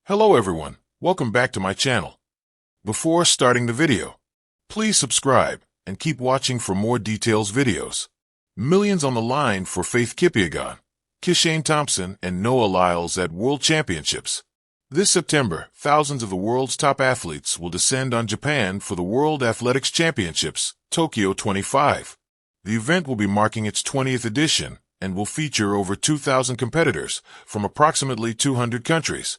Hello everyone, welcome back to my channel. Before starting the video, please subscribe and keep watching for more details videos. Millions on the line for Faith Kipyegon, Kishane Thompson and Noah Lyles at World Championships. This September, thousands of the world's top athletes will descend on Japan for the World Athletics Championships, Tokyo 25. The event will be marking its 20th edition and will feature over 2,000 competitors from approximately 200 countries,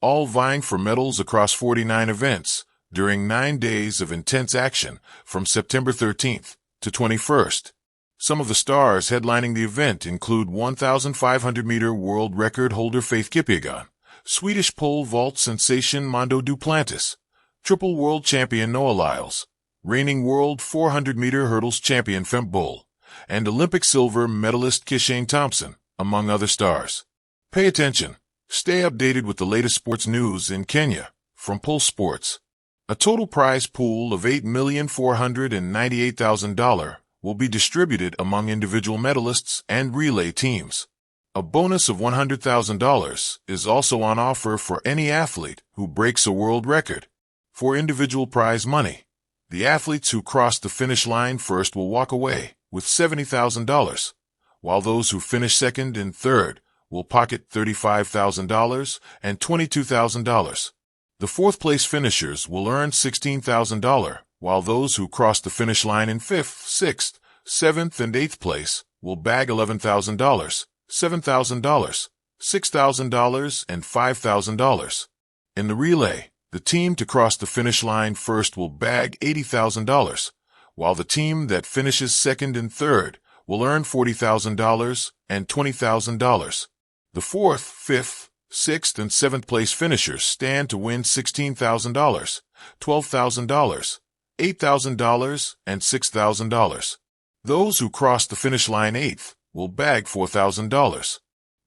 all vying for medals across 49 events during 9 days of intense action from September 13th to 21st. Some of the stars headlining the event include 1,500-meter world record holder Faith Kipyegon, Swedish pole vault sensation Mondo Duplantis, triple world champion Noah Lyles, reigning world 400-meter hurdles champion Femke Bol, and Olympic silver medalist Kishane Thompson, among other stars. Pay attention. Stay updated with the latest sports news in Kenya from Pulse Sports. A total prize pool of $8,498,000 will be distributed among individual medalists and relay teams. A bonus of $100,000 is also on offer for any athlete who breaks a world record. For individual prize money, the athletes who cross the finish line first will walk away with $70,000, while those who finish second and third will pocket $35,000 and $22,000. The fourth-place finishers will earn $16,000, while those who cross the finish line in fifth, sixth, seventh, and eighth place will bag $11,000, $7,000, $6,000, and $5,000. In the relay, the team to cross the finish line first will bag $80,000, while the team that finishes second and third will earn $40,000 and $20,000. The fourth, fifth, sixth, and seventh place finishers stand to win $16,000, $12,000, $8,000, and $6,000. Those who cross the finish line eighth will bag $4,000.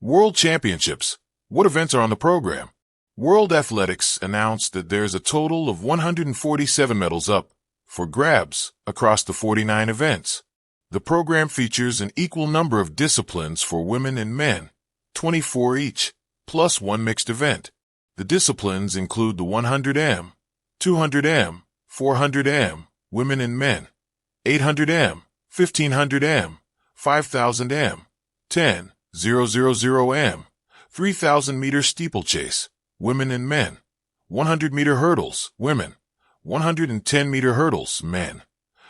World Championships. What events are on the program? World Athletics announced that there's a total of 147 medals up for grabs across the 49 events. The program features an equal number of disciplines for women and men, 24 each, plus one mixed event. The disciplines include the 100m, 200m, 400m, women and men, 800m, 1500m, 5000m, 10, 000m, 3000-meter steeplechase, women and men, 100-meter hurdles, women, 110-meter hurdles, men,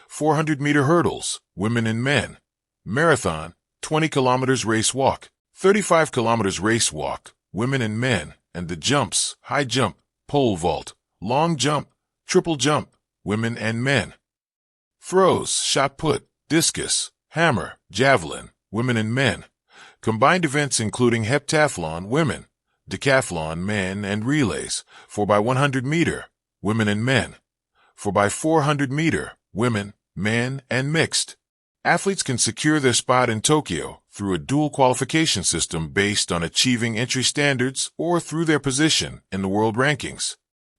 400-meter hurdles, women and men, marathon, 20 kilometers race walk, 35 kilometers race walk, women and men, and the jumps, high jump, pole vault, long jump, triple jump, women and men. Throws, shot put, discus, hammer, javelin, women and men. Combined events including heptathlon, women, decathlon, men, and relays, 4x100 meter, women and men. 4x400 meter, women, men, and mixed. Athletes can secure their spot in Tokyo through a dual qualification system based on achieving entry standards or through their position in the world rankings.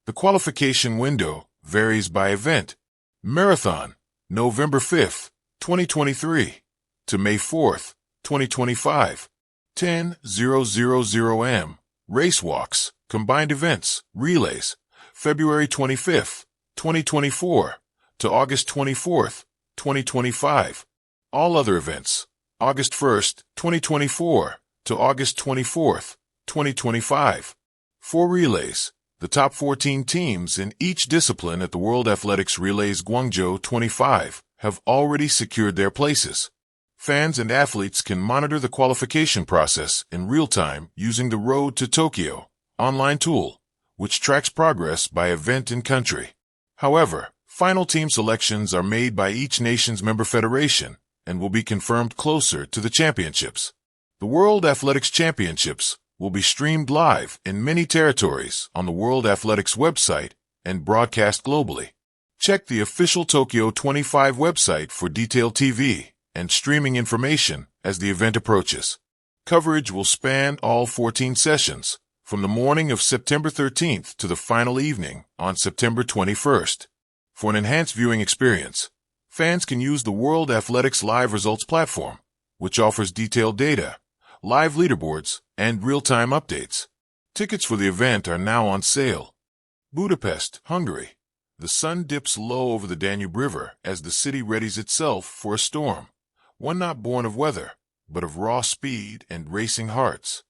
The qualification window varies by event. Marathon, November 5th, 2023 to May 4th, 2025. 10,000m. Race walks, combined events, relays, February 25th, 2024 to August 24th, 2025. All other events, August 1st, 2024 to August 24th, 2025. For relays, the top 14 teams in each discipline at the World Athletics Relays Guangzhou 25 have already secured their places. Fans and athletes can monitor the qualification process in real time using the Road to Tokyo online tool, which tracks progress by event and country. However, final team selections are made by each nation's member federation and will be confirmed closer to the championships. The World Athletics Championships will be streamed live in many territories on the World Athletics website and broadcast globally. Check the official Tokyo 25 website for detailed TV and streaming information as the event approaches. Coverage will span all 14 sessions, from the morning of September 13th to the final evening on September 21st. For an enhanced viewing experience, fans can use the World Athletics Live Results platform, which offers detailed data, live leaderboards, and real-time updates. Tickets for the event are now on sale. Budapest, Hungary. The sun dips low over the Danube River as the city readies itself for a storm, one not born of weather, but of raw speed and racing hearts.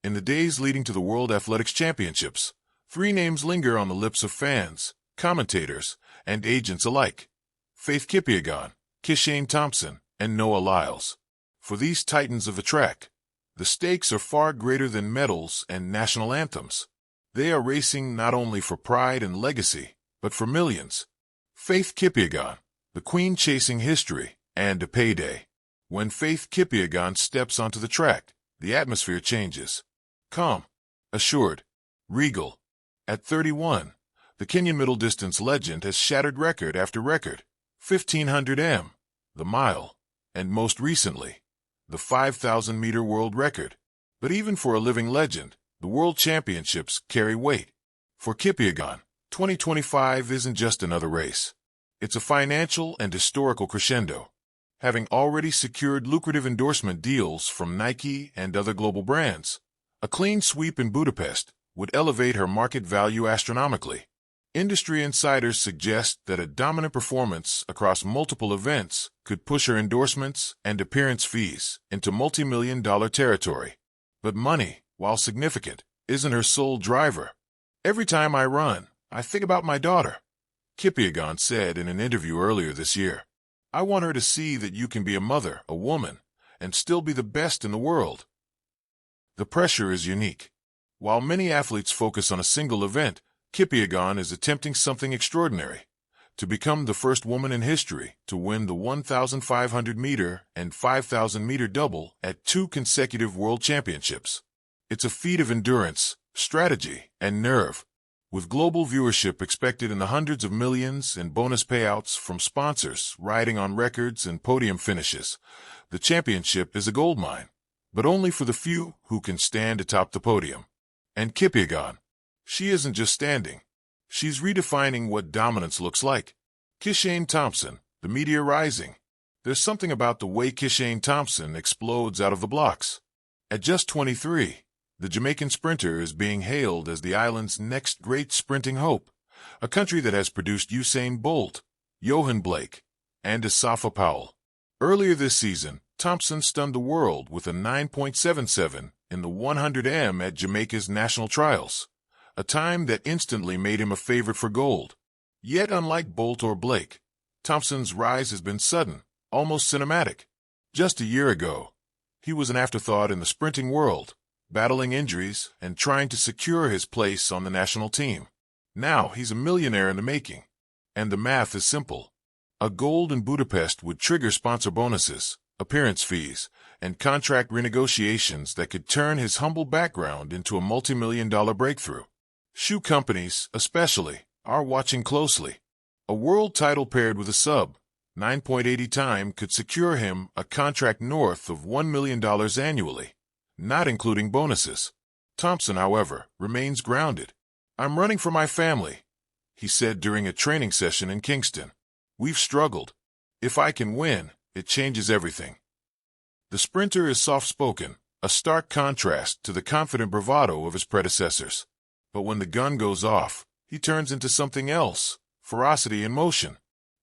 In the days leading to the World Athletics Championships, three names linger on the lips of fans, commentators, and agents alike: Faith Kipyegon, Kishane Thompson, and Noah Lyles. For these titans of the track, the stakes are far greater than medals and national anthems. They are racing not only for pride and legacy, but for millions. Faith Kipyegon, the queen chasing history and a payday. When Faith Kipyegon steps onto the track, the atmosphere changes. Calm, assured, regal. At 31, the Kenyan middle distance legend has shattered record after record: 1500 m, the mile, and most recently, the 5,000-meter world record. But even for a living legend, the World Championships carry weight. For Kipyegon, 2025 isn't just another race. It's a financial and historical crescendo. Having already secured lucrative endorsement deals from Nike and other global brands, a clean sweep in Budapest would elevate her market value astronomically. Industry insiders suggest that a dominant performance across multiple events could push her endorsements and appearance fees into multi-million-dollar territory. But money, while significant, isn't her sole driver. "Every time I run, I think about my daughter," Kipyegon said in an interview earlier this year. "I want her to see that you can be a mother, a woman, and still be the best in the world." The pressure is unique. While many athletes focus on a single event, Kipyegon is attempting something extraordinary: to become the first woman in history to win the 1,500-meter and 5,000-meter double at 2 consecutive World Championships. It's a feat of endurance, strategy, and nerve. With global viewership expected in the hundreds of millions and bonus payouts from sponsors riding on records and podium finishes, the championship is a goldmine, but only for the few who can stand atop the podium. And Kipyegon, she isn't just standing. She's redefining what dominance looks like. Kishane Thompson, the media rising. There's something about the way Kishane Thompson explodes out of the blocks. At just 23, the Jamaican sprinter is being hailed as the island's next great sprinting hope, a country that has produced Usain Bolt, Johan Blake, and Asafa Powell. Earlier this season, Thompson stunned the world with a 9.77 in the 100 m at Jamaica's national trials, a time that instantly made him a favorite for gold. Yet unlike Bolt or Blake, Thompson's rise has been sudden, almost cinematic. Just a year ago, he was an afterthought in the sprinting world, battling injuries and trying to secure his place on the national team. Now he's a millionaire in the making. And the math is simple. A gold in Budapest would trigger sponsor bonuses, appearance fees, and contract renegotiations that could turn his humble background into a multi-million-dollar breakthrough. Shoe companies, especially, are watching closely. A world title paired with a sub 9.80 time could secure him a contract north of $1 million annually, not including bonuses. Thompson, however, remains grounded. "I'm running for my family," he said during a training session in Kingston. "We've struggled. If I can win, it changes everything." The sprinter is soft-spoken, a stark contrast to the confident bravado of his predecessors. But when the gun goes off, he turns into something else: ferocity in motion.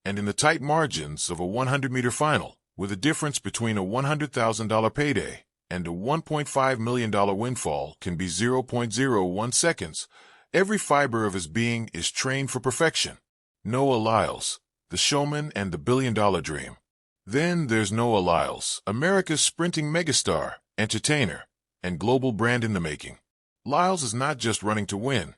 And in the tight margins of a 100-meter final, with a difference between a $100,000 payday and a $1.5 million windfall can be 0.01 seconds, every fiber of his being is trained for perfection. Noah Lyles, the showman and the billion-dollar dream. Then there's Noah Lyles, America's sprinting megastar, entertainer, and global brand in the making. Lyles is not just running to win.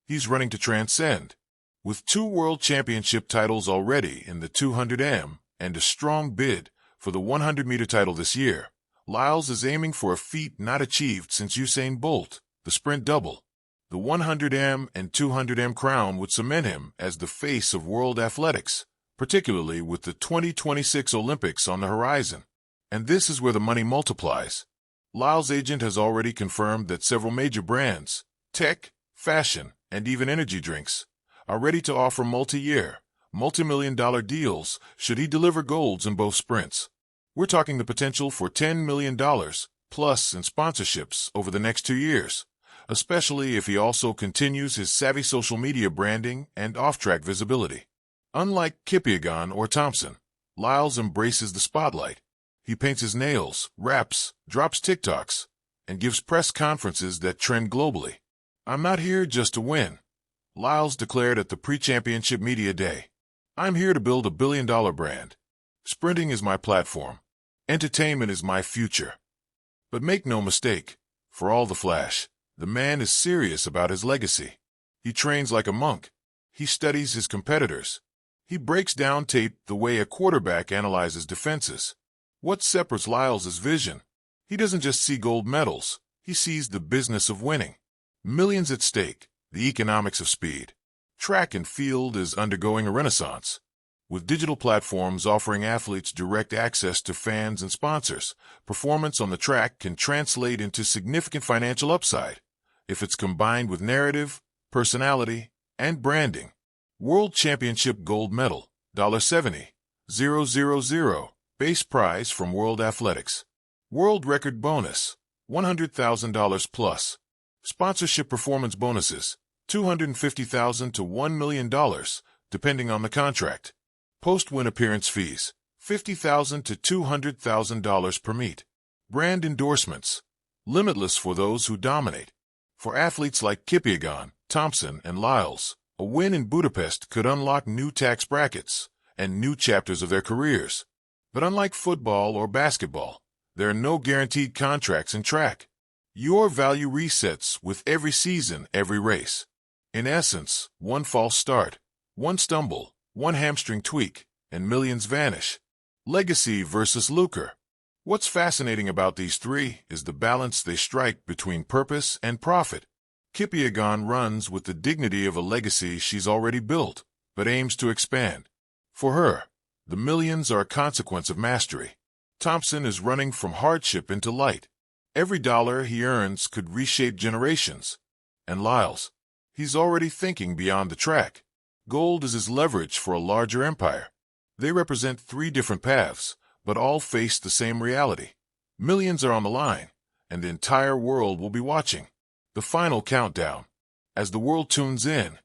He's running to transcend. With 2 World Championship titles already in the 200 m and a strong bid for the 100-meter title this year, Lyles is aiming for a feat not achieved since Usain Bolt, the sprint double. The 100 m and 200 m crown would cement him as the face of world athletics, particularly with the 2026 Olympics on the horizon. And this is where the money multiplies. Lyles' agent has already confirmed that several major brands, tech, fashion, and even energy drinks, are ready to offer multi-year, multi-million-dollar deals should he deliver golds in both sprints. We're talking the potential for $10 million plus in sponsorships over the next 2 years, especially if he also continues his savvy social media branding and off-track visibility. Unlike Kipyegon or Thompson, Lyles embraces the spotlight. He paints his nails, raps, drops TikToks, and gives press conferences that trend globally. "I'm not here just to win," Lyles declared at the pre-championship media day. "I'm here to build a billion-dollar brand. Sprinting is my platform. Entertainment is my future." But make no mistake, for all the flash, the man is serious about his legacy. He trains like a monk. He studies his competitors. He breaks down tape the way a quarterback analyzes defenses. What separates Lyles' vision? He doesn't just see gold medals. He sees the business of winning. Millions at stake, the economics of speed. Track and field is undergoing a renaissance. With digital platforms offering athletes direct access to fans and sponsors, performance on the track can translate into significant financial upside if it's combined with narrative, personality, and branding. World Championship Gold Medal, $70,000, base prize from World Athletics. World Record Bonus, $100,000 plus. Sponsorship performance bonuses, $250,000 to $1 million, depending on the contract. Post-win appearance fees, $50,000 to $200,000 per meet. Brand endorsements, limitless for those who dominate. For athletes like Kipyegon, Thompson, and Lyles, a win in Budapest could unlock new tax brackets and new chapters of their careers. But unlike football or basketball, there are no guaranteed contracts in track. Your value resets with every season, every race. In essence, one false start, one stumble, one hamstring tweak, and millions vanish. Legacy versus lucre. What's fascinating about these three is the balance they strike between purpose and profit. Kipyegon runs with the dignity of a legacy she's already built, but aims to expand. For her, the millions are a consequence of mastery. Thompson is running from hardship into light. Every dollar he earns could reshape generations. And Lyles, he's already thinking beyond the track. Gold is his leverage for a larger empire. They represent three different paths, but all face the same reality. Millions are on the line, and the entire world will be watching. The final countdown. As the world tunes in,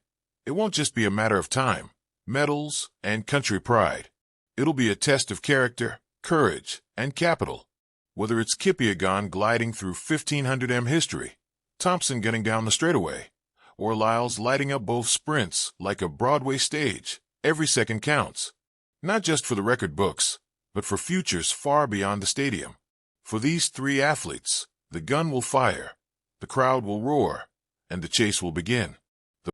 it won't just be a matter of time, medals, and country pride. It'll be a test of character, courage, and capital. Whether it's Kipyegon gliding through 1500 m history, Thompson getting down the straightaway, or Lyles lighting up both sprints like a Broadway stage, every second counts. Not just for the record books, but for futures far beyond the stadium. For these three athletes, the gun will fire, the crowd will roar, and the chase will begin.